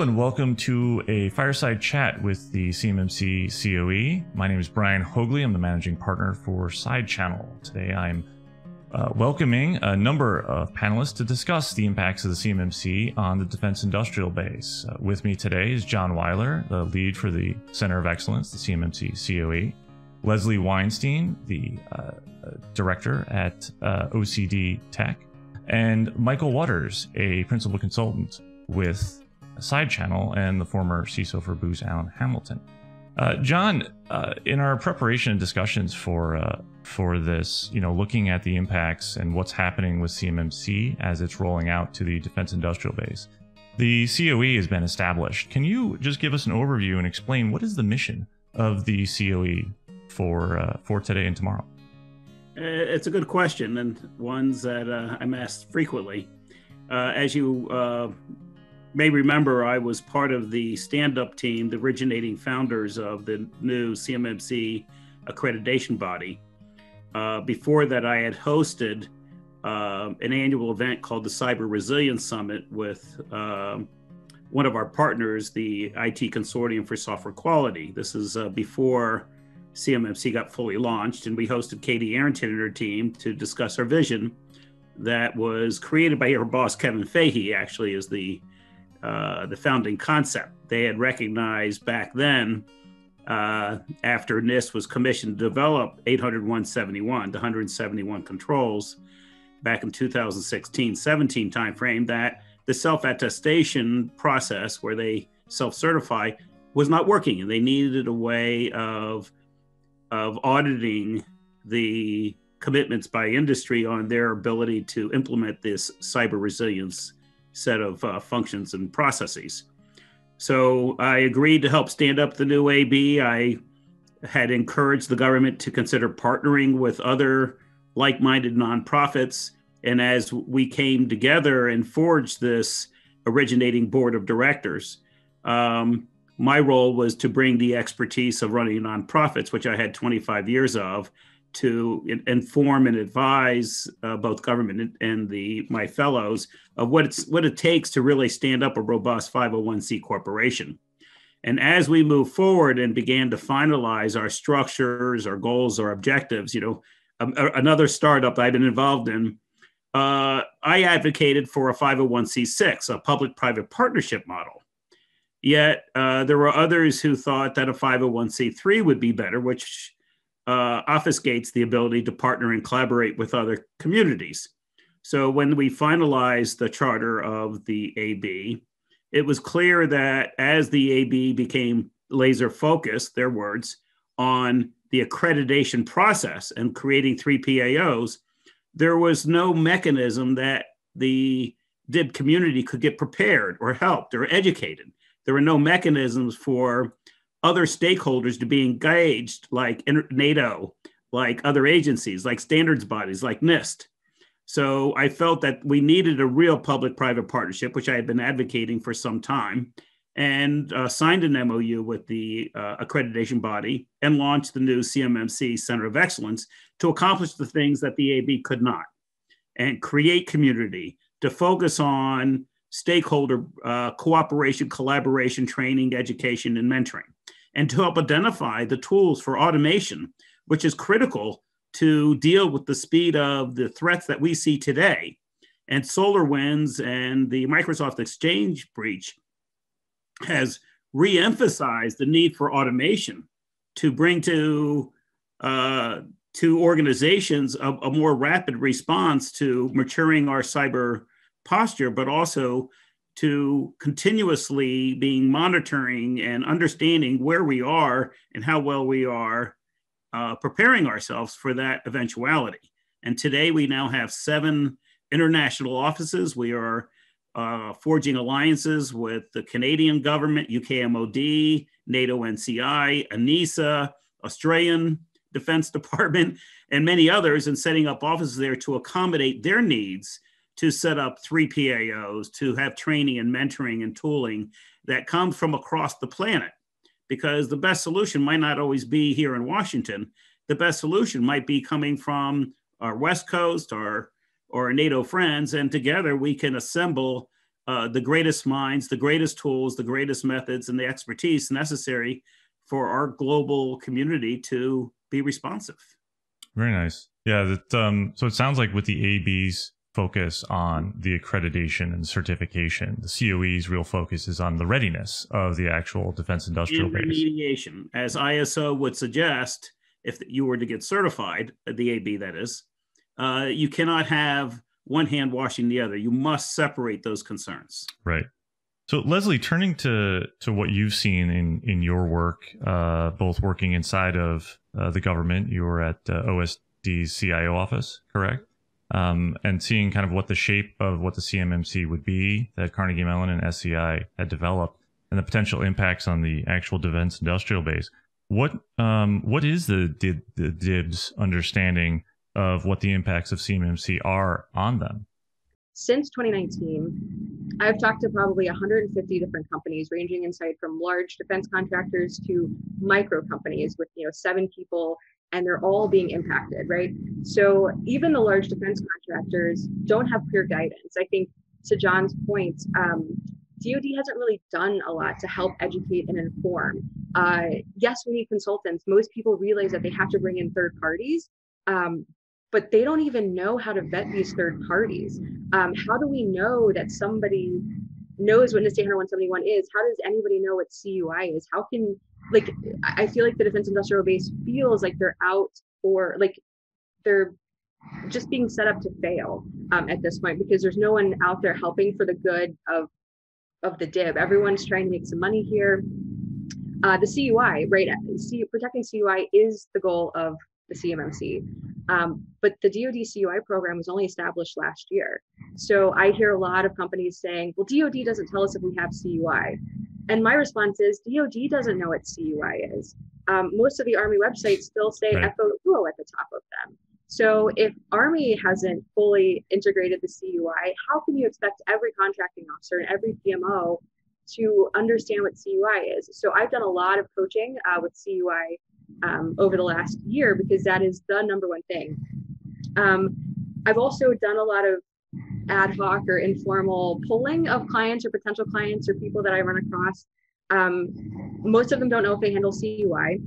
Hello and welcome to a fireside chat with the CMMC-CoE. My name is Brian Haugli. I'm the managing partner for SideChannel. Today I'm welcoming a number of panelists to discuss the impacts of the CMMC on the defense industrial base. With me today is John Weiler, the lead for the Center of Excellence, the CMMC-CoE. Leslie Weinstein, the director at OCD Tech. And Michael Waters, a principal consultant with SideChannel and the former CISO for Booz Allen Hamilton. John, in our preparation and discussions for this, looking at the impacts and what's happening with CMMC as it's rolling out to the defense industrial base, the CoE has been established. Can you just give us an overview and explain what is the mission of the CoE for today and tomorrow? It's a good question, and ones that I'm asked frequently. As you may remember, I was part of the stand-up team, the originating founders of the new CMMC accreditation body. Before that, I had hosted an annual event called the Cyber Resilience Summit with one of our partners, the IT Consortium for Software Quality. This is before CMMC got fully launched, and we hosted Katie Arrington and her team to discuss our vision that was created by her boss, Kevin Fahey, actually, is the founding concept. They had recognized back then, after NIST was commissioned to develop 800-171, the 171 controls, back in 2016-17 timeframe, that the self-attestation process where they self-certify was not working, and they needed a way of auditing the commitments by industry on their ability to implement this cyber resilience set of functions and processes. So I agreed to help stand up the new AB. I had encouraged the government to consider partnering with other like-minded nonprofits. And as we came together and forged this originating board of directors, my role was to bring the expertise of running nonprofits, which I had 25 years of, to inform and advise both government and my fellows of what it takes to really stand up a robust 501c corporation. And as we moved forward and began to finalize our structures, our goals, our objectives, another startup I've been involved in, I advocated for a 501c6, a public-private partnership model. Yet there were others who thought that a 501c3 would be better, which obfuscates the ability to partner and collaborate with other communities. So when we finalized the charter of the AB, it was clear that as the AB became laser focused, their words, on the accreditation process and creating 3 PAOs, there was no mechanism that the DIB community could get prepared or helped or educated. There were no mechanisms for other stakeholders to be engaged, like NATO, like other agencies, like standards bodies, like NIST. So I felt that we needed a real public-private partnership, which I had been advocating for some time, and signed an MOU with the accreditation body and launched the new CMMC Center of Excellence to accomplish the things that the AB could not, and create community, to focus on stakeholder cooperation, collaboration, training, education, and mentoring, and to help identify the tools for automation, which is critical to deal with the speed of the threats that we see today. And SolarWinds and the Microsoft Exchange breach has re-emphasized the need for automation to bring to organizations a more rapid response to maturing our cyber posture, but also to continuously being monitoring and understanding where we are and how well we are preparing ourselves for that eventuality. And today we now have 7 international offices. We are forging alliances with the Canadian government, UK MOD, NATO NCI, ANISA, Australian Defense Department, and many others, and setting up offices there to accommodate their needs to set up 3 PAOs, to have training and mentoring and tooling that comes from across the planet. Because the best solution might not always be here in Washington. The best solution might be coming from our West Coast or NATO friends, and together we can assemble the greatest minds, the greatest tools, the greatest methods, and the expertise necessary for our global community to be responsive. Very nice. Yeah. So it sounds like with the AB's focus on the accreditation and certification, the CoE's real focus is on the readiness of the actual defense industrial base. Remediation, as ISO would suggest, if you were to get certified, the AB that is, you cannot have one hand washing the other. You must separate those concerns. Right. So Leslie, turning to what you've seen in your work, both working inside of the government, you were at OSD's CIO office, correct? And seeing kind of what the shape of what the CMMC would be that Carnegie Mellon and SCI had developed, and the potential impacts on the actual defense industrial base. What is the DIB's understanding of what the impacts of CMMC are on them? Since 2019, I've talked to probably 150 different companies, ranging inside from large defense contractors to micro companies with 7 people, and they're all being impacted, right? So even the large defense contractors don't have clear guidance. I think to John's point, DoD hasn't really done a lot to help educate and inform. Yes, we need consultants. Most people realize that they have to bring in third parties, but they don't even know how to vet these third parties. How do we know that somebody knows what NIST 171 is? How does anybody know what CUI is? How can, I feel like the defense industrial base feels like they're out, or they're just being set up to fail at this point, because there's no one out there helping for the good of the DIB. Everyone's trying to make some money here. The CUI, right? Protecting CUI is the goal of the CMMC. But the DoD CUI program was only established last year. So I hear a lot of companies saying, well, DoD doesn't tell us if we have CUI. And my response is, DoD doesn't know what CUI is. Most of the Army websites still say right. FOUO at the top of them. So if Army hasn't fully integrated the CUI, how can you expect every contracting officer and every PMO to understand what CUI is? So I've done a lot of coaching with CUI over the last year, because that is the number one thing. I've also done a lot of ad hoc or informal polling of clients or potential clients or people that I run across. Most of them don't know if they handle CUI.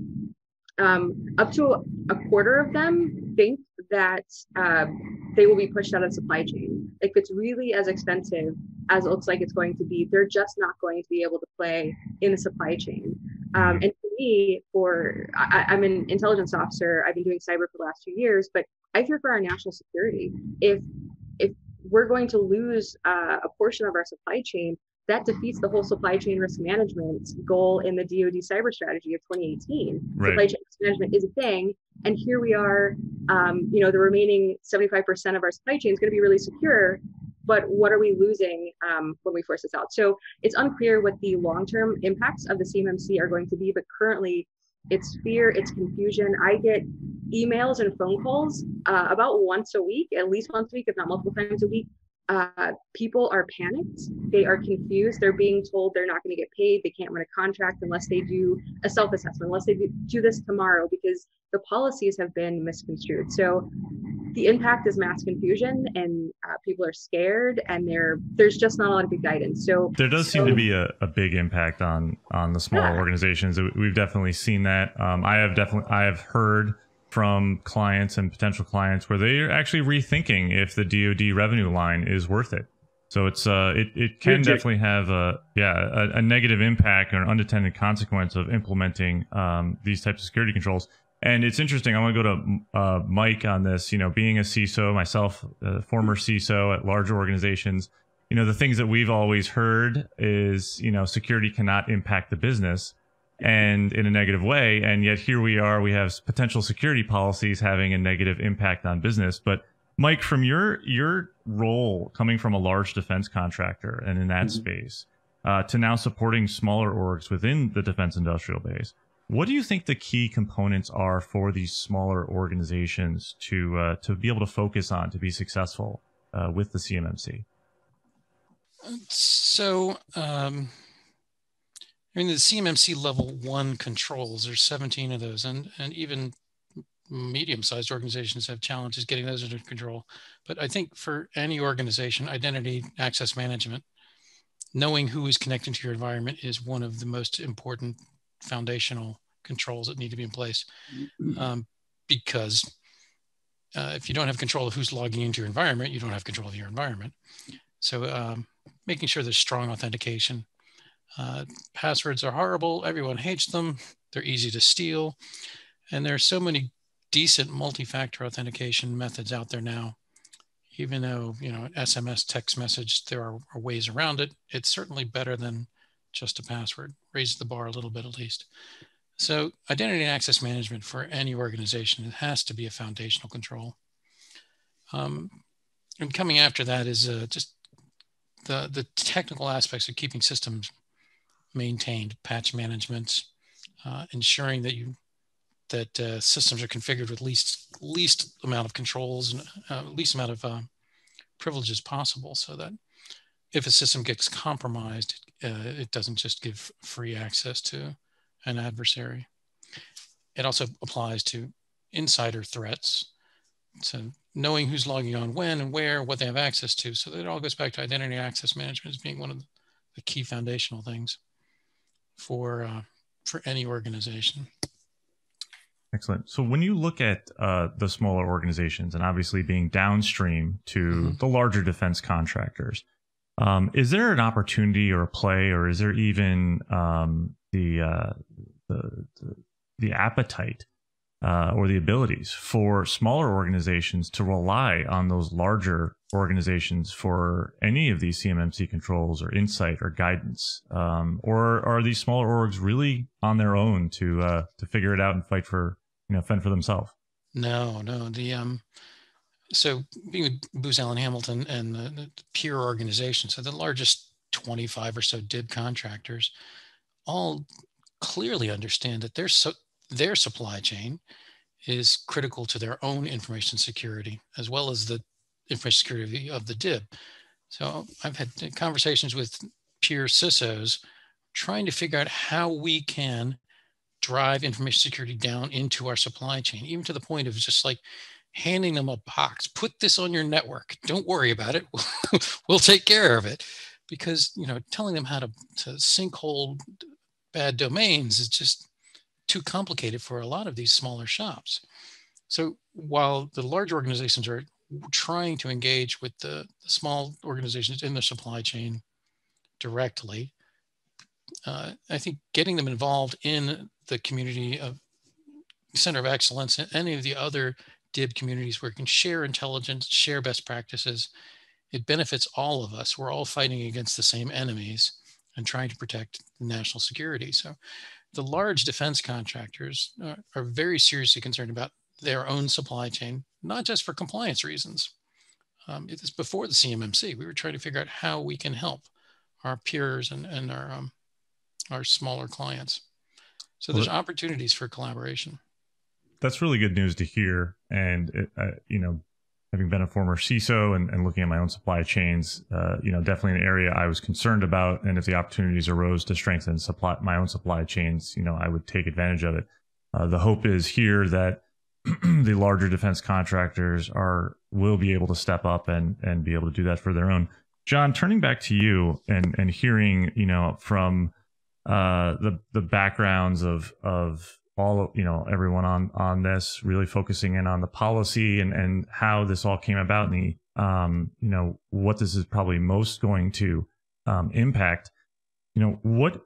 Up to a quarter of them think that they will be pushed out of supply chain. If it's really as expensive as it looks like it's going to be, they're just not going to be able to play in the supply chain. And for me, I'm an intelligence officer. I've been doing cyber for the last 2 years, but I fear for our national security. If we're going to lose a portion of our supply chain, that defeats the whole supply chain risk management goal in the DoD cyber strategy of 2018. Right. Supply chain risk management is a thing, and here we are. The remaining 75% of our supply chain is going to be really secure, but what are we losing when we force this out? So it's unclear what the long-term impacts of the CMMC are going to be, but currently it's fear, it's confusion. I get emails and phone calls about once a week, at least once a week, if not multiple times a week. People are panicked. They are confused. They're being told they're not going to get paid. They can't win a contract unless they do a self-assessment, unless they do this tomorrow, because the policies have been misconstrued. So the impact is mass confusion, and people are scared, and there's just not a lot of good guidance. So there does seem to be a big impact on the smaller organizations. We've definitely seen that. I have heard from clients and potential clients where they're actually rethinking if the DoD revenue line is worth it. So it's it can definitely have a negative impact or an unintended consequence of implementing these types of security controls. And it's interesting. I want to go to Mike on this. Being a CISO myself, former CISO at larger organizations, the things that we've always heard is security cannot impact the business and in a negative way. And yet here we are, we have potential security policies having a negative impact on business. But Mike, from your role coming from a large defense contractor and in that space to now supporting smaller orgs within the defense industrial base, what do you think the key components are for these smaller organizations to be able to focus on to be successful with the CMMC? So, the CMMC level 1 controls, there's 17 of those, and even medium-sized organizations have challenges getting those under control. But I think for any organization, identity access management knowing who is connecting to your environment is one of the most important foundational controls that need to be in place. Because if you don't have control of who's logging into your environment, you don't have control of your environment. So making sure there's strong authentication. Passwords are horrible. Everyone hates them. They're easy to steal. And there are so many decent multi-factor authentication methods out there now. Even though, SMS text message, there are ways around it. It's certainly better than just a password. Raises the bar a little bit at least. So identity and access management for any organization, it has to be a foundational control. And coming after that is just the technical aspects of keeping systems maintained, patch management, ensuring that systems are configured with least amount of controls and least amount of privileges possible, so that if a system gets compromised, it doesn't just give free access to an adversary. It also applies to insider threats. So knowing who's logging on when and where, what they have access to. So that all goes back to identity access management as being one of the key foundational things for any organization. Excellent. So when you look at the smaller organizations and obviously being downstream to the larger defense contractors, is there an opportunity or a play, or is there even the appetite or the abilities for smaller organizations to rely on those larger organizations for any of these CMMC controls or insight or guidance? Or are these smaller orgs really on their own to figure it out and fend for themselves? No. So being with Booz Allen Hamilton and the peer organizations, so the largest 25 or so DIB contractors, all clearly understand that their supply chain is critical to their own information security, as well as the information security of the DIB. So I've had conversations with peer CISOs trying to figure out how we can drive information security down into our supply chain, even to the point of just like handing them a box, put this on your network. Don't worry about it. We'll take care of it. Because, telling them how to sinkhole bad domains is just too complicated for a lot of these smaller shops. So while the large organizations are trying to engage with the small organizations in the supply chain directly, I think getting them involved in the community of Center of Excellence and any of the other DIB communities where we can share intelligence, share best practices, it benefits all of us. We're all fighting against the same enemies and trying to protect national security. So the large defense contractors are very seriously concerned about their own supply chain, not just for compliance reasons. It is before the CMMC. We were trying to figure out how we can help our peers and our smaller clients. So there's opportunities for collaboration. That's really good news to hear. And, having been a former CISO and looking at my own supply chains, definitely an area I was concerned about. And if the opportunities arose to strengthen my own supply chains, I would take advantage of it. The hope is here that the larger defense contractors will be able to step up and be able to do that for their own. John, turning back to you and hearing, from the backgrounds of all, everyone on this, really focusing in on the policy and how this all came about and the, what this is probably most going to impact. What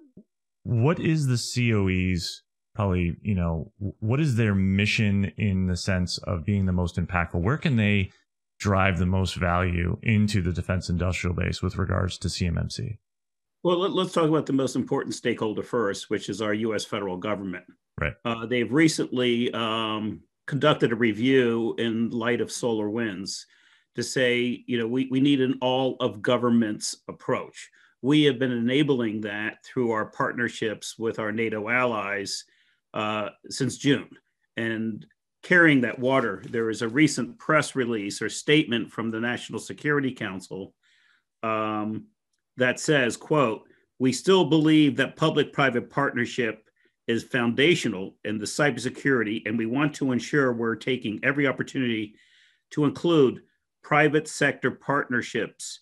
is the CoE's probably, what is their mission in the sense of being the most impactful? Where can they drive the most value into the defense industrial base with regards to CMMC? Well, let's talk about the most important stakeholder first, which is our U.S. federal government. Right. They've recently conducted a review in light of SolarWinds to say, we need an all of governments approach. We have been enabling that through our partnerships with our NATO allies since June. And carrying that water, there is a recent press release or statement from the National Security Council that says, quote, "We still believe that public-private partnership is foundational in the cybersecurity, and we want to ensure we're taking every opportunity to include private sector partnerships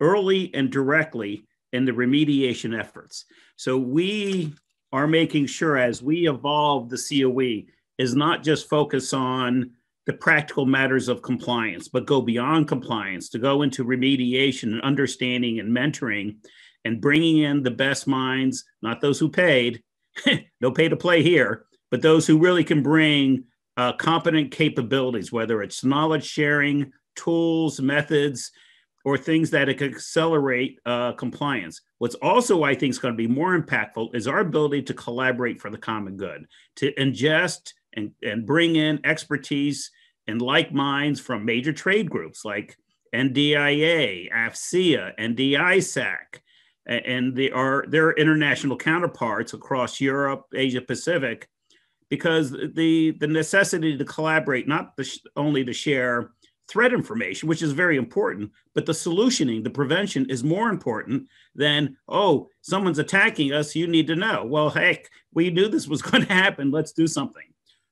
early and directly in the remediation efforts. So we are making sure as we evolve the CoE is not just focus on the practical matters of compliance, but go beyond compliance to go into remediation and understanding and mentoring and bringing in the best minds, not those who paid, no pay to play here, but those who really can bring competent capabilities, whether it's knowledge sharing, tools, methods, or things that can accelerate compliance. What's also, I think, is going to be more impactful is our ability to collaborate for the common good, to ingest and bring in expertise and like minds from major trade groups like NDIA, AFCEA, NDISAC, and their international counterparts across Europe, Asia Pacific, because the necessity to collaborate, not only to share threat information, which is very important, but the solutioning, the prevention is more important than, oh, someone's attacking us, you need to know. Well, heck, we knew this was going to happen, let's do something.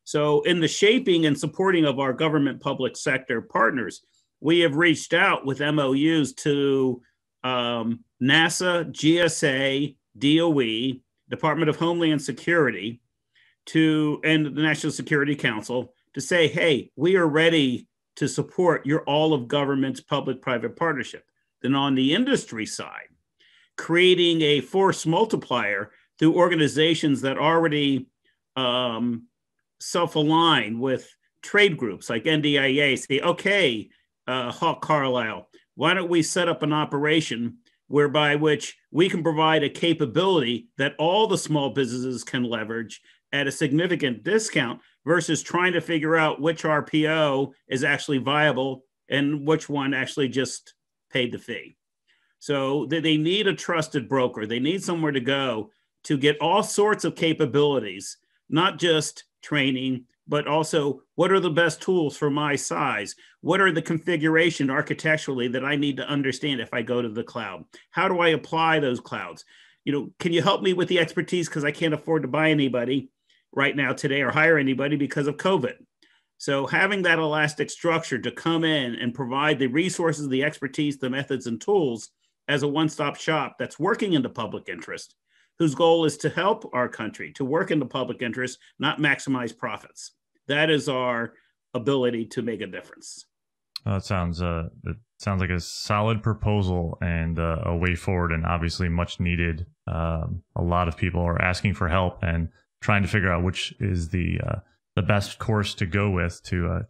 So in the shaping and supporting of our government public sector partners, we have reached out with MOUs to NASA, GSA, DOE, Department of Homeland Security, and the National Security Council to say, hey, we are ready to support your all of government's public-private partnership. Then on the industry side, creating a force multiplier through organizations that already self-align with trade groups like NDIA, say, okay, Hawk Carlisle, why don't we set up an operation whereby which we can provide a capability that all the small businesses can leverage at a significant discount versus trying to figure out which RPO is actually viable and which one actually just paid the fee. So they need a trusted broker. They need somewhere to go to get all sorts of capabilities, not just training, but also what are the best tools for my size? What are the configuration architecturally that I need to understand if I go to the cloud? How do I apply those clouds? Can you help me with the expertise because I can't afford to buy anybody right now today or hire anybody because of COVID. So having that elastic structure to come in and provide the resources, the expertise, the methods and tools as a one-stop shop that's working in the public interest, whose goal is to help our country, to work in the public interest, not maximize profits. That is our ability to make a difference. It sounds like a solid proposal and a way forward, and obviously much needed. A lot of people are asking for help and trying to figure out which is the best course to go with to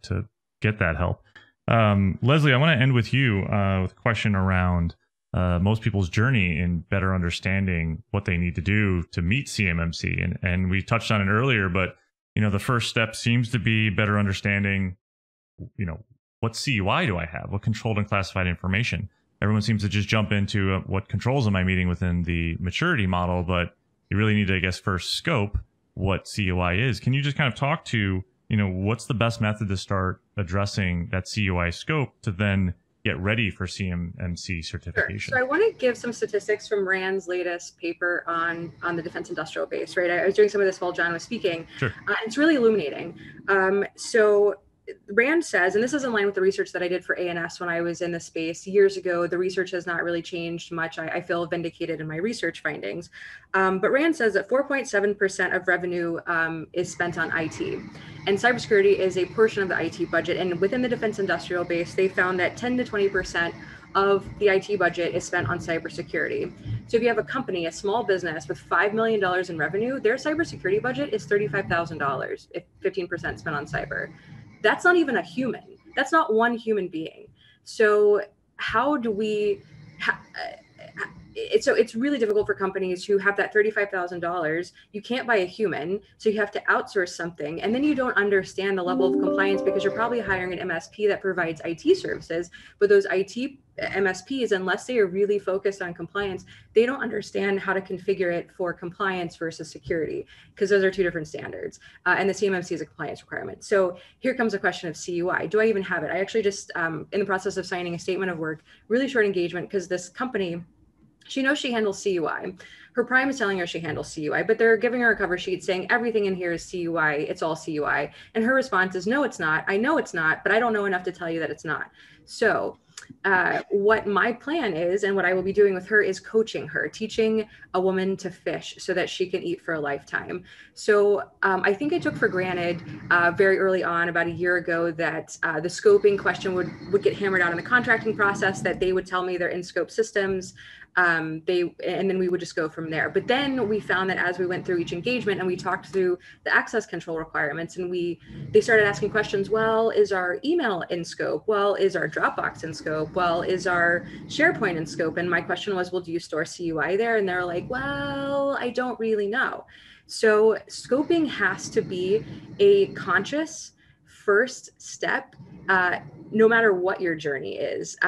get that help. Leslie, I want to end with you with a question around most people's journey in better understanding what they need to do to meet CMMC. And we touched on it earlier, but the first step seems to be better understanding, what CUI do I have? What controlled and classified information? Everyone seems to just jump into what controls am I meeting within the maturity model, but you really need to, I guess, first scope what CUI is. Can you just kind of talk to, what's the best method to start addressing that CUI scope to then get ready for CMMC certification? Sure. So I want to give some statistics from Rand's latest paper on the defense industrial base, right? I was doing some of this while John was speaking. Sure. It's really illuminating. So Rand says, and this is in line with the research that I did for ANS when I was in the space years ago, the research has not really changed much. I feel vindicated in my research findings. But Rand says that 4.7% of revenue is spent on IT. And cybersecurity is a portion of the IT budget. And within the defense industrial base, they found that 10 to 20% of the IT budget is spent on cybersecurity. So if you have a company, a small business with $5 million in revenue, their cybersecurity budget is $35,000 if 15% spent on cyber. That's not even a human. That's not one human being. So how do we, it's really difficult for companies who have that $35,000. You can't buy a human, so you have to outsource something. And then you don't understand the level of compliance because you're probably hiring an MSP that provides IT services, but those IT MSPs, unless they are really focused on compliance, they don't understand how to configure it for compliance versus security, because those are two different standards. And the CMMC is a compliance requirement. So here comes a question of CUI. Do I even have it? I actually just, in the process of signing a statement of work, really short engagement, because this company, she knows she handles CUI. Her prime is telling her she handles CUI, but they're giving her a cover sheet saying everything in here is CUI, it's all CUI. And her response is, no, it's not. I know it's not, but I don't know enough to tell you that it's not. So what my plan is and what I will be doing with her is coaching her, teaching a woman to fish so that she can eat for a lifetime. So I think I took for granted very early on, about a year ago, that the scoping question would get hammered out in the contracting process, that they would tell me their in-scope systems, and then we would just go from there. But then we found that as we went through each engagement and we talked through the access control requirements, and they started asking questions. Well, is our email in scope? Well, is our Dropbox in scope? Well, is our SharePoint in scope? And my question was, well, do you store CUI there? And they're like, well, I don't really know. So scoping has to be a conscious first step, no matter what your journey is.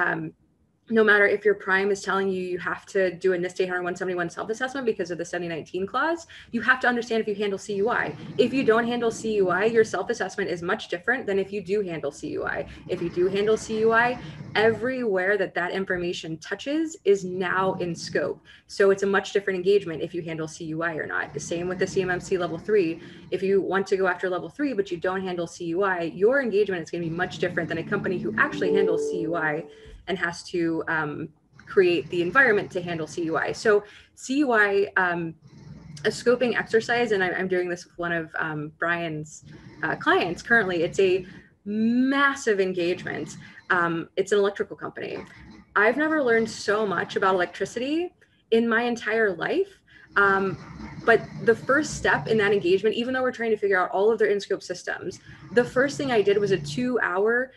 No matter if your prime is telling you you have to do a NIST 800-171 self-assessment because of the 7019 clause, you have to understand if you handle CUI. If you don't handle CUI, your self-assessment is much different than if you do handle CUI. If you do handle CUI, everywhere that information touches is now in scope. So it's a much different engagement if you handle CUI or not. The same with the CMMC level 3. If you want to go after level 3, but you don't handle CUI, your engagement is going to be much different than a company who actually handles CUI and has to create the environment to handle CUI. So CUI, a scoping exercise, and I'm doing this with one of Brian's clients currently, it's a massive engagement. It's an electrical company. I've never learned so much about electricity in my entire life. But the first step in that engagement, even though we're trying to figure out all of their in-scope systems, the first thing I did was a 2-hour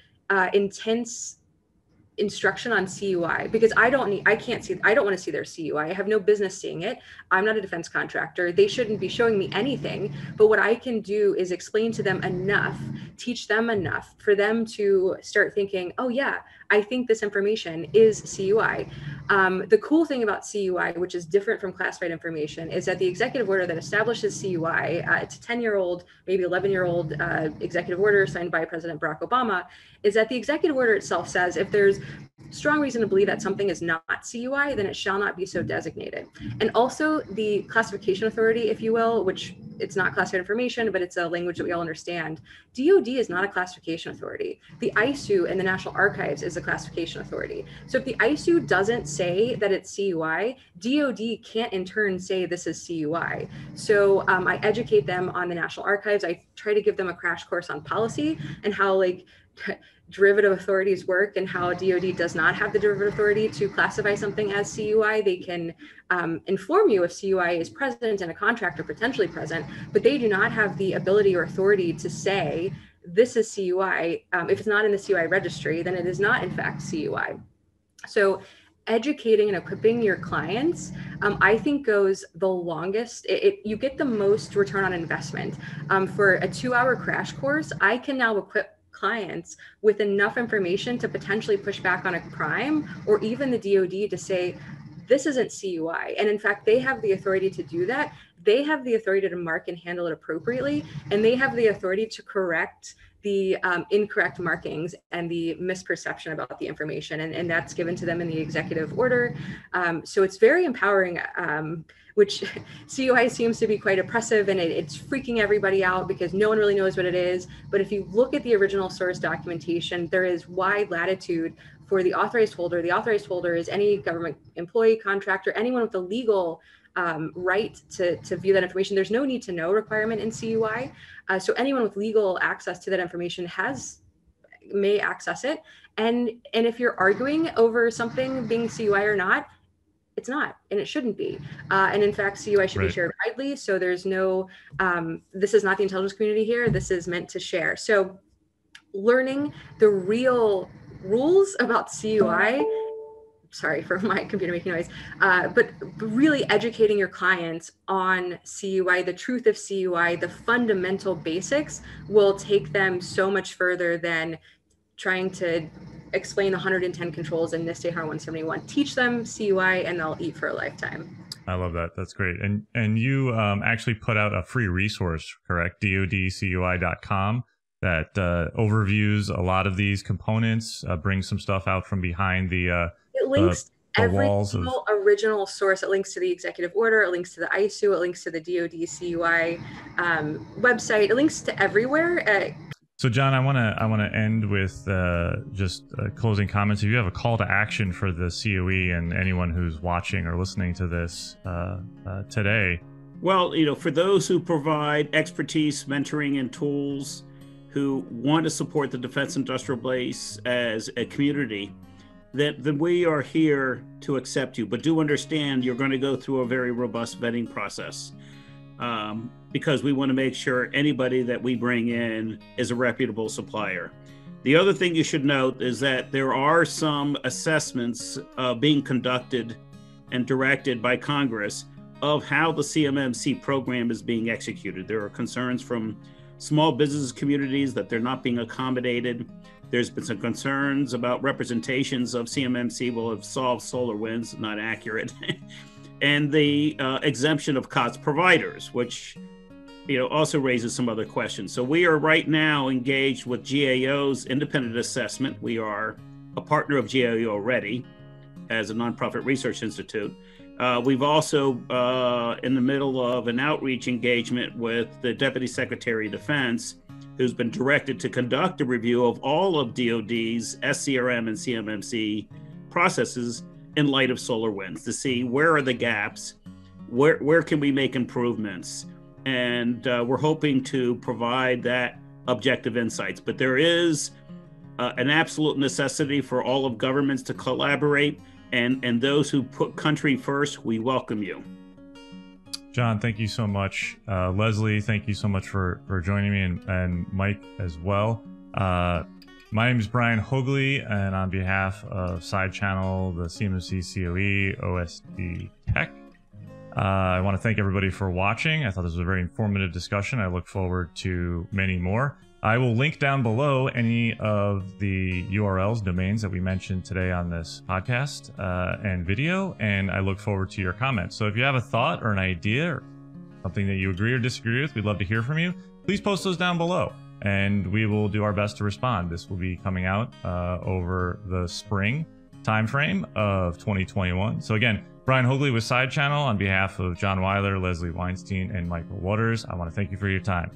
intense instruction on CUI, because I don't want to see their CUI. I have no business seeing it. I'm not a defense contractor. They shouldn't be showing me anything. But what I can do is explain to them enough, teach them enough for them to start thinking, oh yeah, I think this information is CUI. The cool thing about CUI, which is different from classified information, is that the executive order that establishes CUI, it's a 10-year-old, maybe 11-year-old executive order signed by President Barack Obama, is that the executive order itself says if there's strong reason to believe that something is not CUI, then it shall not be so designated. And also the classification authority, if you will, which it's not classified information, but it's a language that we all understand. DoD is not a classification authority. The ISOO and the National Archives is a classification authority. So if the ISOO doesn't say that it's CUI, DoD can't in turn say this is CUI. So I educate them on the National Archives. I try to give them a crash course on policy and how derivative authorities work and how DoD does not have the derivative authority to classify something as CUI. They can inform you if CUI is present and a contractor potentially present, but they do not have the ability or authority to say this is CUI. If it's not in the CUI registry, then it is not in fact CUI. So educating and equipping your clients, I think goes the longest. You get the most return on investment. For a 2-hour crash course, I can now equip clients with enough information to potentially push back on a prime or even the DoD to say, this isn't CUI. And in fact, they have the authority to do that. They have the authority to mark and handle it appropriately. And they have the authority to correct the incorrect markings and the misperception about the information. And that's given to them in the executive order. So it's very empowering, which CUI seems to be quite oppressive, and it's freaking everybody out because no one really knows what it is. But if you look at the original source documentation, there is wide latitude for the authorized holder. The authorized holder is any government employee, contractor, anyone with a legal right to view that information. There's no need to know requirement in CUI. So anyone with legal access to that information may access it. And if you're arguing over something being CUI or not, it's not, and it shouldn't be. And in fact, CUI should be shared widely. So there's no, this is not the intelligence community here. This is meant to share. So learning the real rules about CUI, sorry for my computer making noise, but really educating your clients on CUI, the truth of CUI, the fundamental basics will take them so much further than trying to explain the 110 controls in NIST 800-171. Teach them CUI and they'll eat for a lifetime. I love that. That's great. And you actually put out a free resource, correct? dodcui.com that overviews a lot of these components, brings some stuff out from behind the it links the every walls single original source. It links to the executive order. It links to the ISOO. It links to the DoD CUI website. It links to everywhere. So John, I want to end with just closing comments. If you have a call to action for the CoE and anyone who's watching or listening to this today. Well, for those who provide expertise, mentoring, and tools, who want to support the defense industrial base as a community, then we are here to accept you. But do understand you're going to go through a very robust vetting process. Because we want to make sure anybody that we bring in is a reputable supplier. The other thing you should note is that there are some assessments being conducted and directed by Congress of how the CMMC program is being executed. There are concerns from small business communities that they're not being accommodated. There's been some concerns about representations of CMMC will have solved SolarWinds, not accurate. And the exemption of COTS providers, which also raises some other questions. So we are right now engaged with GAO's independent assessment. We are a partner of GAO already as a nonprofit research institute. We've also in the middle of an outreach engagement with the Deputy Secretary of Defense, who's been directed to conduct a review of all of DoD's SCRM and CMMC processes in light of SolarWinds to see where are the gaps, where can we make improvements. And we're hoping to provide that objective insights. But there is an absolute necessity for all of governments to collaborate, and those who put country first, we welcome you. John, thank you so much. Leslie, thank you so much for joining me, and Mike as well. My name is Brian Haugli, and on behalf of SideChannel, the CMMC-CoE, OSD Tech, I want to thank everybody for watching. I thought this was a very informative discussion. I look forward to many more. I will link down below any of the URLs, domains that we mentioned today on this podcast and video, and I look forward to your comments. So if you have a thought or an idea or something that you agree or disagree with, we'd love to hear from you. Please post those down below, and we will do our best to respond. This will be coming out over the spring timeframe of 2021. So again, Brian Haugli with SideChannel on behalf of John Weiler, Leslie Weinstein, and Michael Waters. I want to thank you for your time.